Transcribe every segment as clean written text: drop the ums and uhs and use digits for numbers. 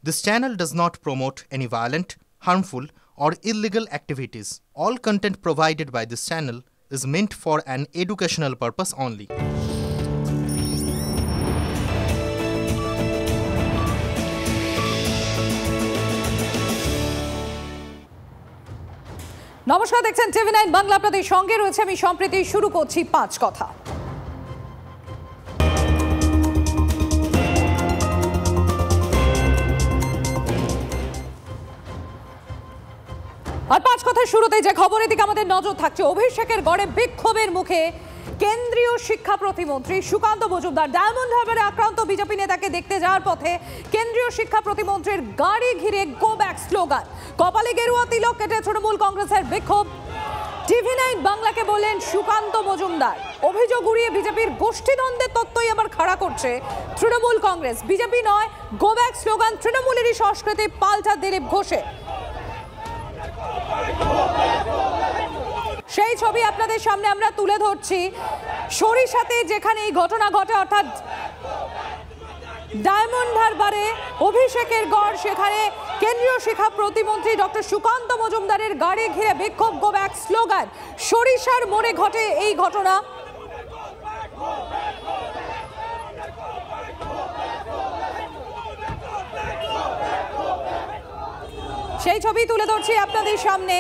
This channel does not promote any violent, harmful, or illegal activities. All content provided by this channel is meant for an educational purpose only. নমস্কার, দেখছেন TV9 Bangla. আপনাদের সঙ্গে রয়েছে আমি সম্প্রীতি। শুরু করছি পাঁচ কথা। আর পাঁচ কথার শুরুতেই যে খবরের দিকে আমাদের নজর থাকছে, অভিষেকের গড়ে বিক্ষোভের মুখে কেন্দ্রীয় শিক্ষা প্রতিমন্ত্রী সুকান্ত মজুমদার। ডায়মন্ড হারবারে আক্রান্ত বিজেপি নেতাকে দেখতে যাওয়ার পথে কেন্দ্রীয় শিক্ষা প্রতিমন্ত্রীর গাড়ি ঘিরে গো ব্যাক স্লোগান। কপালে গেরুয়া তিলক কেটে তৃণমূল কংগ্রেসের বিক্ষোভ। TV9 বাংলাকে বললেন সুকান্ত মজুমদার। অভিযোগ উড়িয়ে বিজেপির গোষ্ঠীদ্বন্দ্বের তত্ত্বই আবার খাড়া করছে তৃণমূল কংগ্রেস। বিজেপি নয়, গো ব্যাক স্লোগান তৃণমূলেরই সংস্কৃতি, পাল্টা দিলীপ ঘোষে। সেই ছবি আপনাদের সামনে আমরা তুলে ধরছি। সরিষাতে যেখানে এই ঘটনা ঘটে, অর্থাৎ ডায়মন্ড হারবারে অভিষেকের গড়, সেখানে কেন্দ্রীয় শিক্ষা প্রতিমন্ত্রী ডক্টর সুকান্ত মজুমদারের গাড়ি ঘিরে বিক্ষোভ, গো ব্যাক স্লোগান। সরিষার মোড়ে ঘটে এই ঘটনা। সেই ছবি তুলে ধরছি আপনাদের সামনে।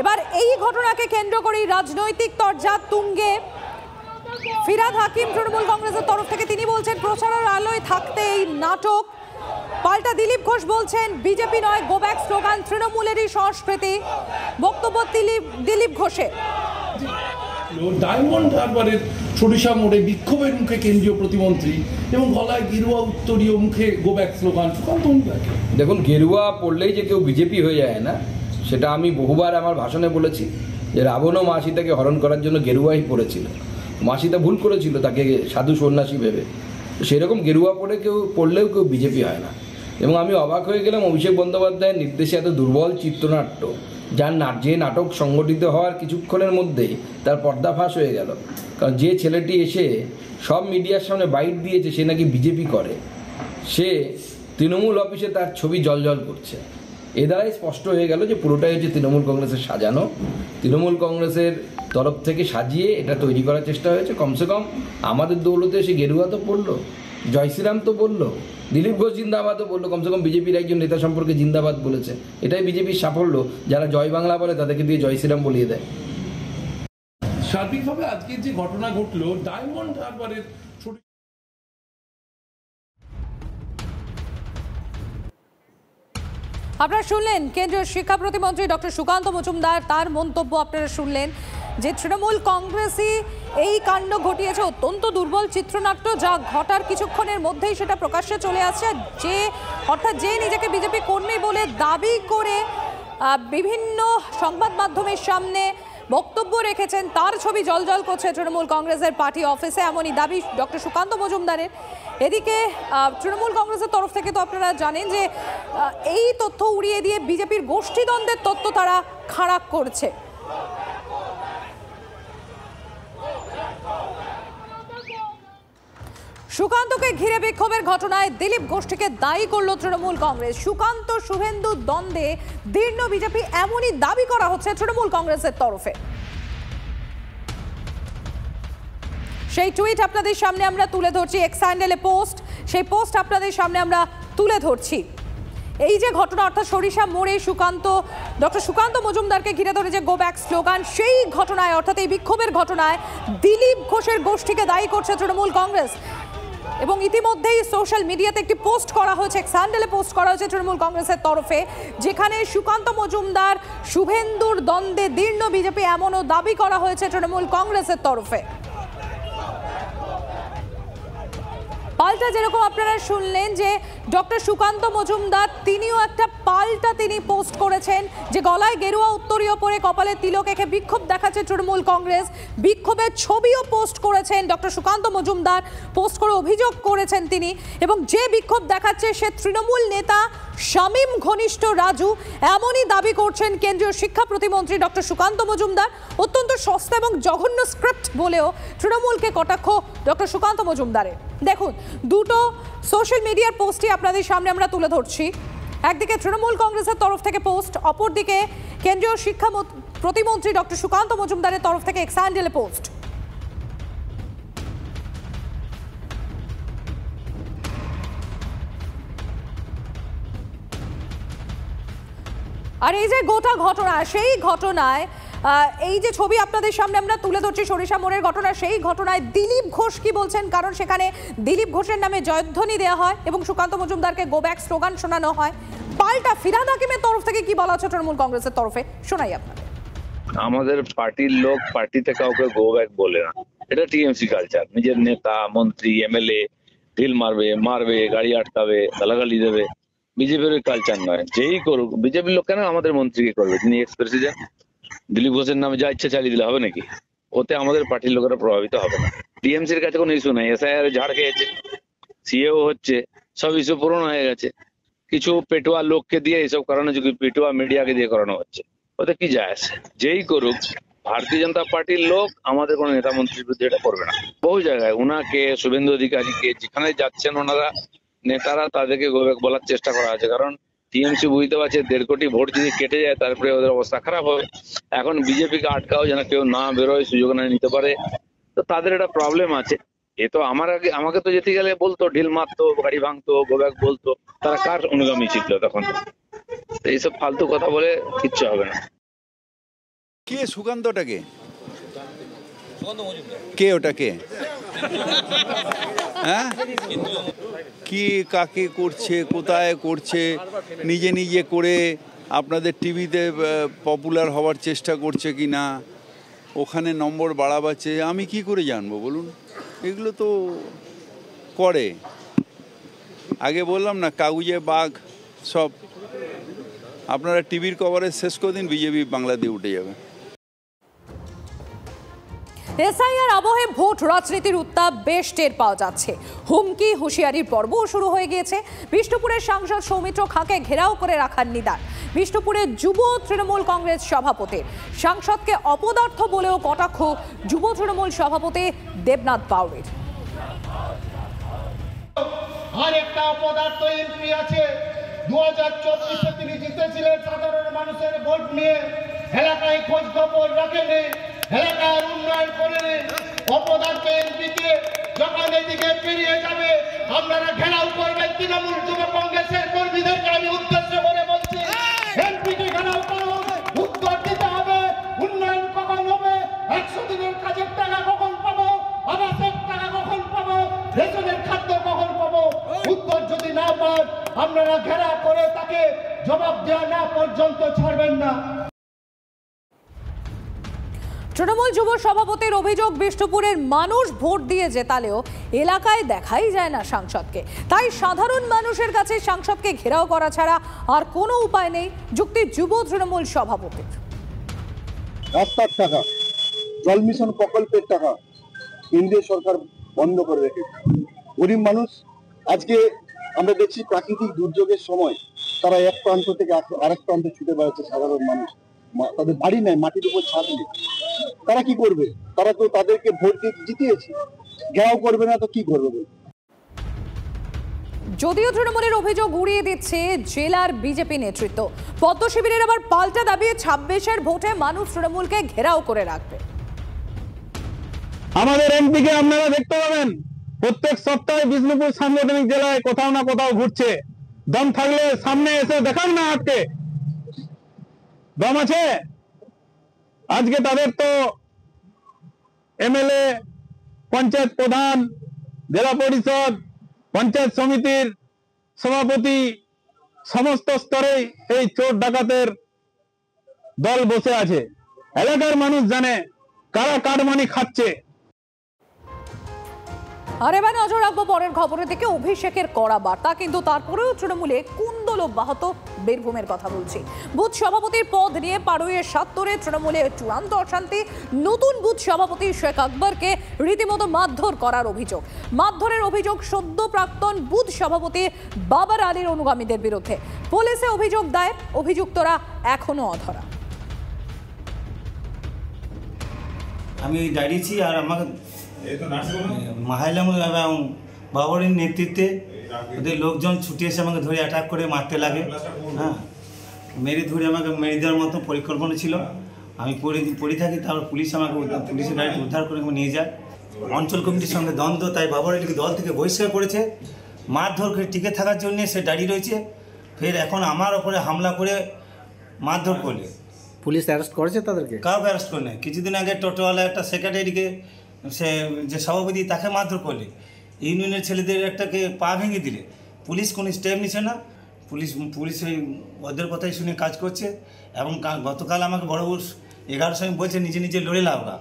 এবার এই ঘটনাকে কেন্দ্র করেই রাজনৈতিক তরজা তুঙ্গে। ফিরহাদ হাকিম তৃণমূল কংগ্রেসের তরফ থেকে তিনি বলছেন প্রচারের আলোয় থাকতে এই নাটক। পাল্টা দিলীপ ঘোষ বলছেন বিজেপি নয়, গো ব্যাক স্লোগান তৃণমূলেরই সংস্কৃতি। বক্তব্য দিলীপ ঘোষে। ডায়মন্ড হারবারের সরিষা মোড়ে বিক্ষোভের মুখে কেন্দ্রীয় প্রতিমন্ত্রী এবং গলায় গেরুয়া উত্তরীয় মুখে গো ব্যাক স্লোগান। দেখুন, গেরুয়া পড়লেই যে কেউ বিজেপি হয়ে যায় না, সেটা আমি বহুবার আমার ভাষণে বলেছি যে রাবণও মা সীতাকে হরণ করার জন্য গেরুয়াই পড়েছিল। মা সীতা ভুল করেছিল তাকে সাধু সন্ন্যাসী ভেবে। সেরকম গেরুয়া পড়লেও কেউ বিজেপি হয় না। এবং আমি অবাক হয়ে গেলাম অভিষেক বন্দ্যোপাধ্যায়ের নির্দেশে এত দুর্বল চিত্রনাট্য, যে নাটক সংগঠিত হওয়ার কিছুক্ষণের মধ্যেই তার পর্দাফাশ হয়ে গেল। কারণ যে ছেলেটি এসে সব মিডিয়ার সামনে বাইট দিয়েছে সে নাকি বিজেপি করে, সে তৃণমূল অফিসে তার ছবি জলজল করছে। এ দ্বারাই স্পষ্ট হয়ে গেল যে পুরোটাই হচ্ছে তৃণমূল কংগ্রেসের সাজানো। তৃণমূল কংগ্রেসের তরফ থেকে সাজিয়ে এটা তৈরি করার চেষ্টা হয়েছে। কমসে কম আমাদের দৌলতে এসে গেরুয়া তো পড়লো, জয় শ্রীরাম তো বললো, দিলীপ ঘোষ জিন্দাবাদও বললো। কমসে কম বিজেপির একজন নেতা সম্পর্কে জিন্দাবাদ বলেছে। এটাই বিজেপির সাফল্য। যারা জয় বাংলা বলে তাদেরকে দিয়ে জয় শ্রীরাম বলিয়ে দেয়। সার্বিকভাবে আজকে যে ঘটনা ঘটলো ডায়মন্ড হারবারের, আপনারা শুনলেন কেন্দ্রীয় শিক্ষা প্রতিমন্ত্রী ডক্টর সুকান্ত মজুমদার, তার মন্তব্য আপনারা শুনলেন যে তৃণমূল কংগ্রেসই এই কাণ্ড ঘটিয়েছে। অত্যন্ত দুর্বল চিত্রনাট্য, যা ঘটার কিছুক্ষণের মধ্যেই সেটা প্রকাশ্যে চলে আসছে। যে নিজেকে বিজেপি কর্মী বলে দাবি করে বিভিন্ন সংবাদ মাধ্যমের সামনে বক্তব্য রেখেছেন, তার ছবি জলজল করছে তৃণমূল কংগ্রেসের পার্টি অফিসে, এমনই দাবি ডক্টর সুকান্ত মজুমদারের। এদিকে তৃণমূল কংগ্রেসের তরফ থেকে তো আপনারা জানেন যে এই তথ্য উড়িয়ে দিয়ে বিজেপির গোষ্ঠীদ্বন্দ্বের তত্ত্ব তারা খাড়া করছে। সুকান্তকে ঘিরে বিক্ষোভের ঘটনায় দিলীপ ঘোষকে দায়ী করল তৃণমূল কংগ্রেস। সুকান্ত শুভেন্দু দ্বন্দ্বে দীর্ণ বিজেপি, এমনই দাবি করা হচ্ছে তৃণমূল কংগ্রেসের তরফে। সেই টুইট আপনাদের সামনে আমরা তুলে ধরছি, এক্স হ্যান্ডেলে পোস্ট, সেই পোস্ট আপনাদের সামনে আমরা তুলে ধরছি। এই যে ঘটনা, অর্থাৎ সরিষা মোড়ে ডক্টর সুকান্ত মজুমদারকে ঘিরে ধরে যে গো ব্যাক স্লোগান, সেই ঘটনায় অর্থাৎ এই বিক্ষোভের ঘটনায় দিলীপ ঘোষের গোষ্ঠীকে দায়ী করছে তৃণমূল কংগ্রেস। এবং ইতিমধ্যেই সোশ্যাল মিডিয়াতে একটি পোস্ট করা হয়েছে, এক্স হ্যান্ডেলে পোস্ট করা হয়েছে তৃণমূল কংগ্রেসের তরফে, যেখানে সুকান্ত মজুমদার শুভেন্দুর দ্বন্দ্বে দীর্ণ বিজেপি, এমনও দাবি করা হয়েছে তৃণমূল কংগ্রেসের তরফে। পাল্টা যেরকম আপনারা শুনলেন যে ডক্টর সুকান্ত মজুমদার তিনিও একটা পাল্টা পোস্ট করেছেন যে গলায় গেরুয়া উত্তরীয় পরে কপালে তিলক এঁকে বিক্ষোভ দেখাচ্ছে তৃণমূল কংগ্রেস। বিক্ষোভের ছবিও পোস্ট করেছেন ডক্টর সুকান্ত মজুমদার, পোস্ট করে অভিযোগ করেছেন তিনি। এবং যে বিক্ষোভ দেখাচ্ছে সে তৃণমূল নেতা শামীম ঘনিষ্ঠ রাজু, এমনই দাবি করছেন কেন্দ্রীয় শিক্ষা প্রতিমন্ত্রী ডক্টর সুকান্ত মজুমদার। অত্যন্ত সস্তা এবং জঘন্য স্ক্রিপ্ট বলেও তৃণমূলকে কটাক্ষ ডক্টর সুকান্ত মজুমদারের। দেখুন, দুটো সোশ্যাল মিডিয়ার পোস্টই আপনাদের সামনে আমরা তুলে ধরছি। একদিকে তৃণমূল কংগ্রেসের তরফ থেকে পোস্ট, অপরদিকে কেন্দ্রীয় শিক্ষা প্রতিমন্ত্রী ডক্টর সুকান্ত মজুমদারের তরফ থেকে এক্স হ্যান্ডেলে পোস্ট। আর এই যে গোটা ঘটনা, সেই ঘটনায় এই যে ছবি আপনাদের সামনে আমরা তুলে ধরছি সরিষা মোড়ের ঘটনা, সেই ঘটনায় দিলীপ ঘোষ কি বলছেন, কারণ সেখানে দিলীপ ঘোষের নামে জয়ধ্বনি দেওয়া হয় এবং সুকান্ত মজুমদারকে গো ব্যাক স্লোগান শোনানো হয়। পাল্টা ফিরহাদ হাকিমের তরফ থেকে কি বলা হচ্ছে তৃণমূল কংগ্রেসের তরফে, শোনাই আপনাদের। আমাদের পার্টির লোক পার্টিতে কাউকে গো ব্যাক বলে না, এটা টিএমসি কালচার। নিজের নেতা মন্ত্রী এমএলএ ঢিল মারবে গাড়ি আটকাবে, গালাগালি দেবে, বিজেপির কালচার নয়। যেই করুক, বিজেপির লোক কেন আমাদের মন্ত্রীকে করবে? তিনি এক্স প্রেসিডেন্ট, দিলীপ ঘোষের নামে যা ইচ্ছা চালিয়ে দিলে হবে নাকি? ওতে আমাদের পার্টির লোকেরা প্রভাবিত হবে না। টিএমসির কাছে কোনো ইস্যু নাই, এসআইআর ঝাড় খেয়েছে, সিএও হচ্ছে, সব ইস্যু পূরণ হয়ে গেছে। কিছু পেটুয়া লোককে দিয়ে এইসব করানো, পেটুয়া মিডিয়াকে দিয়ে করানো হচ্ছে, ওতে কি যায় আসে? যেই করুক, ভারতীয় জনতা পার্টির লোক আমাদের কোনো নেতা মন্ত্রীর বিরুদ্ধে এটা করবে না। বহু জায়গায় উনাকে, শুভেন্দু অধিকারীকে, যেখানে যাচ্ছেন ওনারা নেতারা, তাদেরকে গো ব্যাক বলার চেষ্টা করা আছে। কারণ টিএমসি বুঝতে পারছে 1.5 কোটি ভোট যদি কেটে যায় তারপরে ওদের অবস্থা খারাপ হবে। এখন বিজেপিকে আটকাও যেন কেউ না বেরোয়, সুযোগ না নিতে পারে, তো তাদের একটা প্রবলেম আছে। এ তো আমাকে তো যেতে গেলে বলতো, ঢিল মারতো, গাড়ি ভাঙতো, গো ব্যাক বলতো, তারা কার অনুগামী ছিল তখন? এইসব ফালতু কথা বলে কিচ্ছু হবে না। কে সুকান্তটাকে? কে ওটাকে? হ্যাঁ, কি কাকে করছে, কোথায় করছে, নিজে নিজে করে আপনাদের টিভিতে পপুলার হওয়ার চেষ্টা করছে কি না, ওখানে নম্বর বাড়াবাচ্ছে, আমি কি করে জানবো বলুন? এগুলো তো করে। আগে বললাম না, কাগজে বাঘ সব। আপনারা টিভির কভারেজ শেষ করে দিন, বিজেপি বাংলা দিয়ে উঠে যাবে। এসআইআর আবহে ভোট রাজনীতির উত্তাপ বেশ টের পাওয়া যাচ্ছে। হুমকি হুঁশিয়ারির পর্বও শুরু হয়ে গিয়েছে। বিষ্ণুপুরের সাংসদ সৌমিত্র খাঁকে ঘেরাও করে রাখার নিদান বিষ্ণুপুরের যুব তৃণমূল কংগ্রেস সভাপতির। সাংসদকে অপদার্থ বলেও কটাক্ষ যুব তৃণমূল সভাপতি দেবনাথ বাউরির। আর একটা অপদার্থ এমপি আছে, 2024-এ তিনি জিতেছিলেন সাধারণ মানুষের ভোট নিয়ে, এলাকায় খোঁজ খবর রাখেনি, এলাকার উন্নয়ন করেনি। অপদার্থ এমপিকে যখন এদিকে পেরিয়ে যাবে আপনারা ঘেরাও করবেন। তৃণমূল যুব কংগ্রেসের কর্মীদেরকে আমি উদ্দেশ্য করে বলছি, এমপিকে ঘেরাও করুন, উত্তর দিতে হবে। উন্নয়ন কখন হবে? 100 দিনের কাজের টাকা কখন পাবো? আবাসের টাকা কখন পাবো? রেশনের খাদ্য কখন পাবো? উত্তর যদি না পান, আপনারা ঘেরা করে তাকে জবাব দেওয়া না পর্যন্ত ছাড়বেন না। তৃণমূল যুব সভাপতির অভিযোগ, বিষ্ণুপুরের মানুষ ভোট দিয়ে জেতালেও এলাকায় দেখাই যায় না সাংসদকে। তাই সাধারণ মানুষের কাছে সাংসদকে ঘেরাও করা ছাড়া আর কোনো উপায় নেই, যুক্তি যুব তৃণমূল সভাপতির। রাস্তার টাকা, জল মিশন প্রকল্পের টাকা কেন্দ্রীয় সরকার বন্ধ করে রেখেছে। গরিব মানুষ আজকে আমরা দেখছি প্রাকৃতিক দুর্যোগের সময় তারা এক প্রান্ত থেকে আরেক প্রান্তে ছুটে বেড়াচ্ছে। সাধারণ মানুষ, তাদের বাড়ি নেই, মাটির উপর ছাদ নেই, তারা কি করবে? তারা তো তাদেরকে ভোট দিয়ে জিতিয়েছে, ঘেরাও করবে না তো কি করবে? যদিও তৃণমূলের অভিযোগ উড়িয়ে দিচ্ছে জেলার বিজেপি নেতৃত্ব, পদ্ম শিবিরের আবার পাল্টা দাবি 26-এর ভোটে মানুষ তৃণমূলকে ঘেরাও করে রাখবে। আমাদের এমপিকে আপনারা দেখতে পাবেন প্রত্যেক সপ্তাহে বিষ্ণুপুর সাংগঠনিক জেলায় কোথাও না কোথাও ঘুরছে। দম থাকলে সামনে এসে দেখান না, আজকে দম আছে? আজকে তাদের তো এমএলএ, পঞ্চায়েত প্রধান, জেলা পরিষদ, পঞ্চায়েত সমিতির সভাপতি, সমস্ত স্তরে এই চোর ডাকাতের দল বসে আছে। এলাকার মানুষ জানে কারা কাটমানি খাচ্ছে। আর এবার নজর রাখবো পরের খবরের দিকে। অভিষেকের কড়া বার্তা, কিন্তু তারপরেও তৃণমূলে কুন্দল অব্যাহত। বীরভূমের কথা বলছি। বুথ সভাপতির পদ নিয়ে পাড়ুইয়ের সাত্তরে তৃণমূলে চূড়ান্ত অশান্তি। নতুন বুথ সভাপতি শেখ আকবরকে রীতিমতো মারধর করার অভিযোগ। মারধরের অভিযোগ সদ্য প্রাক্তন বুথ সভাপতি বাবার আলীর অনুগামীদের বিরুদ্ধে। পুলিশে অভিযোগ দায়ের, অভিযুক্তরা এখনো অধরা। আমি দাঁড়িয়েছি আর আমাকে মাহাইলাম এবং বাবরের নেতৃত্বে ওদের লোকজন ছুটে এসে আমাকে ধরে অ্যাটাক করে মারতে লাগে। হ্যাঁ, মেরে ধরে আমাকে মেরে দেওয়ার মতো পরিকল্পনা ছিল। আমি পড়ে থাকি, তারপর পুলিশের গাড়িতে উদ্ধার করে নিয়ে যায়। অঞ্চল কমিটির সঙ্গে দ্বন্দ্ব, তাই বাবর আলীকে দল থেকে বহিষ্কার করেছে। মারধর করে টিকে থাকার জন্য সে দাঁড়িয়ে রয়েছে। ফের এখন আমার ওপরে হামলা করে মারধর করলে। পুলিশ অ্যারেস্ট করেছে তাদেরকে? কাউকে অ্যারেস্ট করে নেয়। কিছুদিন আগে টোটোওয়ালা একটা সেক্রেটারিকে, সে যে সভাপতি, তাকে মারধর করলে। ইউনিয়নের ছেলেদের একটাকে পা ভেঙে দিলে। পুলিশ কোনো স্টেপ নিচ্ছে না। পুলিশ ওই ওদের কথাই শুনে কাজ করছে। এবং গতকাল আমাকে বড় 11 সময় বলছে নিজে নিজে লড়ে লাভগা।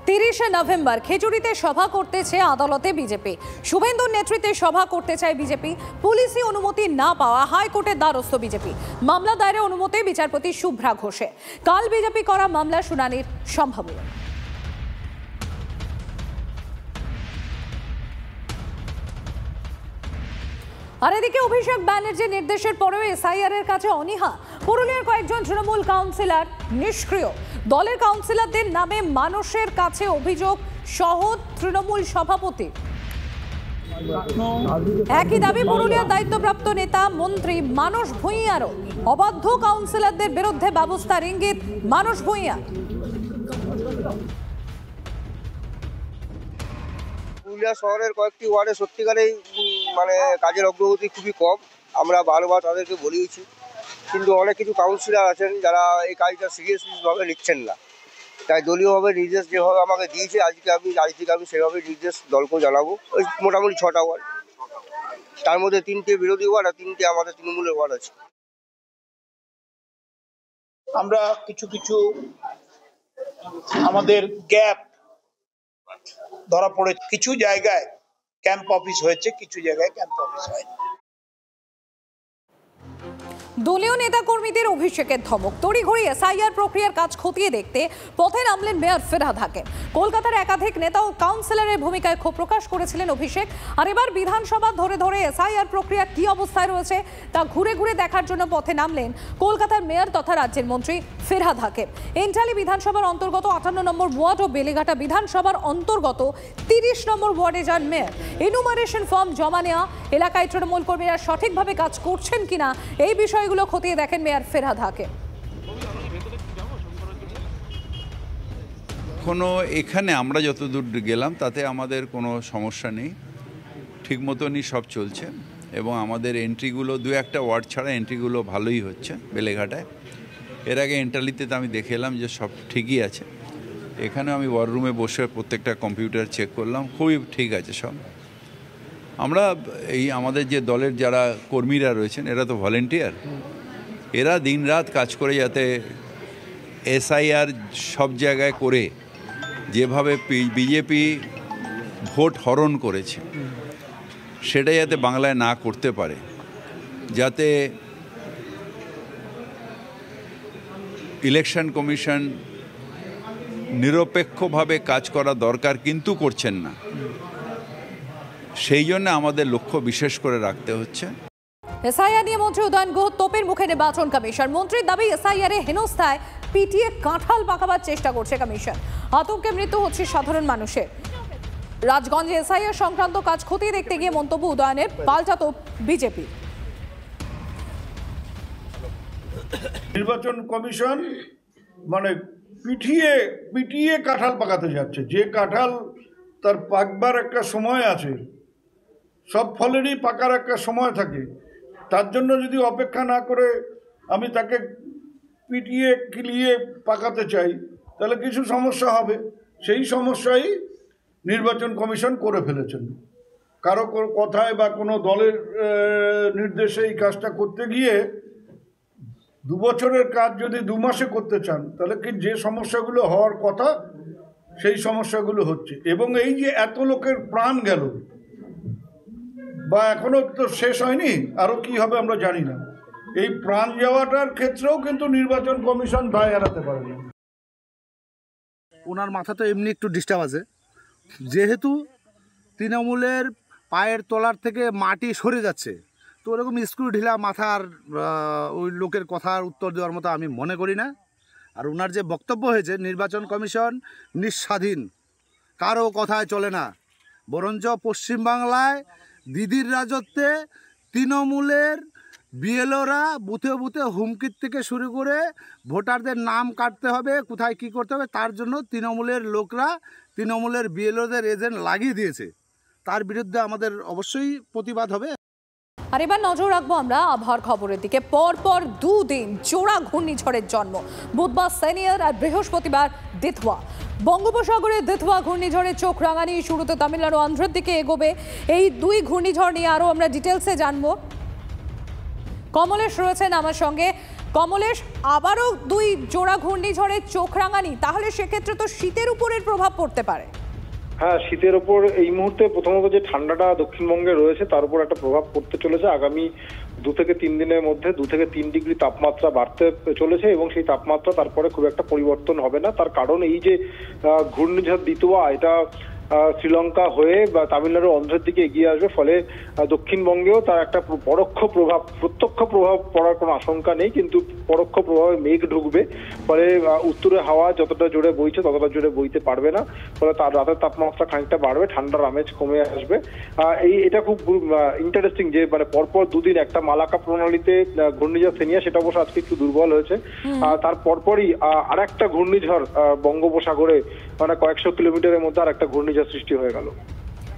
30শে নভেম্বর খেজুরিতে সভা করতেছে আদালতে বিজেপি। শুভেন্দুর নেতৃত্বে সভা করতে চায় বিজেপি। পুলিশি অনুমতি না পাওয়া হাইকোর্টের দ্বারস্থ বিজেপি। মামলা দায়েরের অনুমতি বিচারপতি শুভ্রা ঘোষে। কাল বিজেপি করা মামলা শুনানির সম্ভাবনা। আর এদিকে অভিষেক ব্যানার্জির নির্দেশের পরেও এসআইআর এর কাছে অনীহা। পুরুলিয়ার কয়েকজন তৃণমূল কাউন্সিলর নিষ্ক্রিয়। দলের কাউন্সিলরদের নামে মানুষের কাছে অভিযোগ সহ তৃণমূল সভাপতি। একই দাবি পুরুলিয়ার দায়িত্বপ্রাপ্ত নেতা মন্ত্রী মানস ভূঁইয়ারও। অবাধ্য কাউন্সিলরদের বিরুদ্ধে ব্যবস্থার ইঙ্গিত মানস ভূঁইয়া। পুরুলিয়া শহরের কয়েকটি ওয়ার্ডে সত্যিকারেই কাজের অগ্রগতি খুবই কম। আমরা বারবার তাদেরকে বলিয়েছি, কিন্তু অনেক কিছু কাউন্সিলর আছেন যারা এই কাজটা সিরিয়াসলিভাবে নিচ্ছেন না। তাই দলীয়ভাবে নির্দেশ যেভাবে আমাকে দিয়েছে আজ থেকে আমি সেভাবে নির্দেশ দলকেও জানাবো। ওই মোটামুটি 6টা ওয়ার্ড, তার মধ্যে 3টে বিরোধী ওয়ার্ড আর 3টে আমাদের তৃণমূলের ওয়ার্ড আছে। আমরা কিছু আমাদের গ্যাপ ধরা পড়ে। কিছু জায়গায় ক্যাম্প অফিস হয়েছে, কিছু জায়গায় ক্যাম্প অফিস হয়নি। দলীয় নেতাকর্মীদের অভিষেকের ধমক। তড়িঘড়ি এসআইআর প্রক্রিয়ার কাজ খতিয়ে দেখতে পথে নামলেন মেয়র ফিরহাদ হাকিম। কলকাতার একাধিক নেতা ও কাউন্সিলরের ভূমিকায় ক্ষোভ প্রকাশ করেছিলেন অভিষেক। আর এবার বিধানসভা ধরে এসআইআর প্রক্রিয়া কি অবস্থায় রয়েছে তা ঘুরে ঘুরে দেখার জন্য পথে নামলেন কলকাতার মেয়র তথা রাজ্যের মন্ত্রী ফিরহাদ হাকিম। এন্টালি বিধানসভার অন্তর্গত 58 নম্বর ওয়ার্ড ও বেলেঘাটা বিধানসভার অন্তর্গত 30 নম্বর ওয়ার্ডে যান মেয়র। এনুমারেশন ফর্ম জমা নেওয়া, এলাকায় তৃণমূল কর্মীরা সঠিকভাবে কাজ করছেন কিনা এই বিষয়গুলো খতিয়ে দেখেন মেয়র ফিরহাদ হাকিম। এখানে আমরা যতদূর গেলাম তাতে আমাদের কোনো সমস্যা নেই, ঠিক মতনই সব চলছে। এবং আমাদের এন্ট্রিগুলো 2-1টা ওয়ার্ড ছাড়া এন্ট্রিগুলো ভালোই হচ্ছে বেলেঘাটায়। এর আগে এন্টালিতে তো আমি দেখে এলাম যে সব ঠিকই আছে। এখানে আমি ওয়ার রুমে বসে প্রত্যেকটা কম্পিউটার চেক করলাম, খুবই ঠিক আছে সব। আমরা আমাদের যে দলের যারা কর্মীরা রয়েছেন এরা তো ভলেন্টিয়ার, এরা দিনরাত কাজ করে যাতে এসআইআর সব জায়গায় করে যেভাবে বিজেপি ভোট হরণ করেছে সেটা যাতে বাংলায় না করতে পারে, যাতে ইলেকশন কমিশন নিরপেক্ষভাবে কাজ করা দরকার কিন্তু করছেন না, সেই জন্য আমাদের লক্ষ্য বিশেষ করে রাখতে হচ্ছে। এসআইআর নিয়ে মন্ত্রী উদয়ন গুহ তোপের মুখে নির্বাচন কমিশন। মন্ত্রীর দাবি এসআইআর এ হেনস্থায় পিটিয়ে কাঁঠাল পাকাবার চেষ্টা করছে কমিশন। আতঙ্কে মৃত্যু হচ্ছে সাধারণ মানুষের। রাজগঞ্জে এসআইআর সংক্রান্ত কাজ খতিয়ে দেখতে গিয়ে মন্তব্য উদয়নের, পাল্টা তোপ বিজেপি। নির্বাচন কমিশন পিটিয়ে কাঁঠাল পাকাতে যাচ্ছে। যে কাঁঠাল তার পাকবার একটা সময় আছে, সব ফলেরই পাকার একটা সময় থাকে। তার জন্য যদি অপেক্ষা না করে আমি তাকে পিটিয়ে কিলিয়ে পাকাতে চাই তাহলে কিছু সমস্যা হবে। সেই সমস্যাই নির্বাচন কমিশন করে ফেলেছেন। কারো কথায় বা কোনো দলের নির্দেশে এই কাজটা করতে গিয়ে 2 বছরের কাজ যদি 2 মাসে করতে চান তাহলে কি যে সমস্যাগুলো হওয়ার কথা সেই সমস্যাগুলো হচ্ছে। এবং এই যে এত লোকের প্রাণ গেল বা এখনো তো শেষ হয়নি, আরও কি হবে আমরা জানি না, এই প্রাণ যাওয়াটার ক্ষেত্রেও কিন্তু নির্বাচন কমিশন দায় এড়াতে পারে না। ওনার মাথা তো এমনি একটু ডিস্টার্ব আছে, যেহেতু তৃণমূলের পায়ের তলার থেকে মাটি সরে যাচ্ছে, তো ওরকম স্ক্রু ঢিলা মাথার ওই লোকের কথার উত্তর দেওয়ার মতো আমি মনে করি না। আর ওনার যে বক্তব্য হয়েছে নির্বাচন কমিশন নিঃস্বাধীন, কারো কথায় চলে না, বরঞ্চ পশ্চিমবাংলায় দিদির রাজত্বে তৃণমূলের বিএলওরা বুথে বুথে হুমকির থেকে শুরু করে ভোটারদের নাম কাটতে হবে, কোথায় কি করতে হবে তার জন্য তৃণমূলের লোকরা তৃণমূলের বিএলওদের এজেন্ট লাগিয়ে দিয়েছে। তার বিরুদ্ধে আমাদের অবশ্যই প্রতিবাদ হবে। আর এবার নজর রাখবো আমরা আবহাওয়ার খবরের দিকে। পরপর দুদিন জোড়া ঘূর্ণিঝড়ের জন্ম, বুধবার সেনিয়র আর বৃহস্পতিবার দিতওয়া। বঙ্গোপসাগরে দিতওয়া ঘূর্ণিঝড়ের চোখ রাঙানি, শুরুতে তামিলনাড়ু আন্ধ্রের দিকে এগোবে। এই দুই ঘূর্ণিঝড় নিয়ে আরও আমরা ডিটেলসে জানবো। কমলেশ রয়েছেন আমার সঙ্গে। কমলেশ, আবারও দুই জোড়া ঘূর্ণিঝড়ের চোখ রাঙানি, তাহলে সেক্ষেত্রে তো শীতের উপরের প্রভাব পড়তে পারে। হ্যাঁ, শীতের ওপর এই মুহূর্তে প্রথমত যে ঠান্ডাটা দক্ষিণবঙ্গে রয়েছে তার উপর একটা প্রভাব পড়তে চলেছে। আগামী 2 থেকে 3 দিনের মধ্যে 2 থেকে 3 ডিগ্রি তাপমাত্রা বাড়তে চলেছে এবং সেই তাপমাত্রা তারপরে খুব একটা পরিবর্তন হবে না। তার কারণ এই যে ঘূর্ণিঝড় দিতওয়া, এটা শ্রীলঙ্কা হয়ে বা তামিলনাড়ু অন্ধ্রের দিকে এগিয়ে আসবে, ফলে দক্ষিণবঙ্গেও তার একটা পরোক্ষ প্রভাব, প্রত্যক্ষ প্রভাব পড়ার কোনো আশঙ্কা নেই, কিন্তু পরোক্ষ প্রভাবে মেঘ ঢুকবে, ফলে উত্তরে হাওয়া যতটা জোরে বইছে ততটা জোরে বইতে পারবে না, ফলে তার রাতের তাপমাত্রা খানিকটা বাড়বে, ঠান্ডার আমেজ কমে আসবে। এটা খুব ইন্টারেস্টিং যে মানে পরপর দুদিন একটা মালাকা প্রণালীতে ঘূর্ণিঝড় সেনিয়া, সেটা অবশ্য আজকে একটু দুর্বল হয়েছে। তার পরপরই আর একটা ঘূর্ণিঝড় বঙ্গোপসাগরে, মানে কয়েকশো কিলোমিটারের মধ্যে আর একটা ঘূর্ণিঝড় সৃষ্টি হয়ে গেল।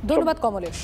ধন্যবাদ কমলেশ।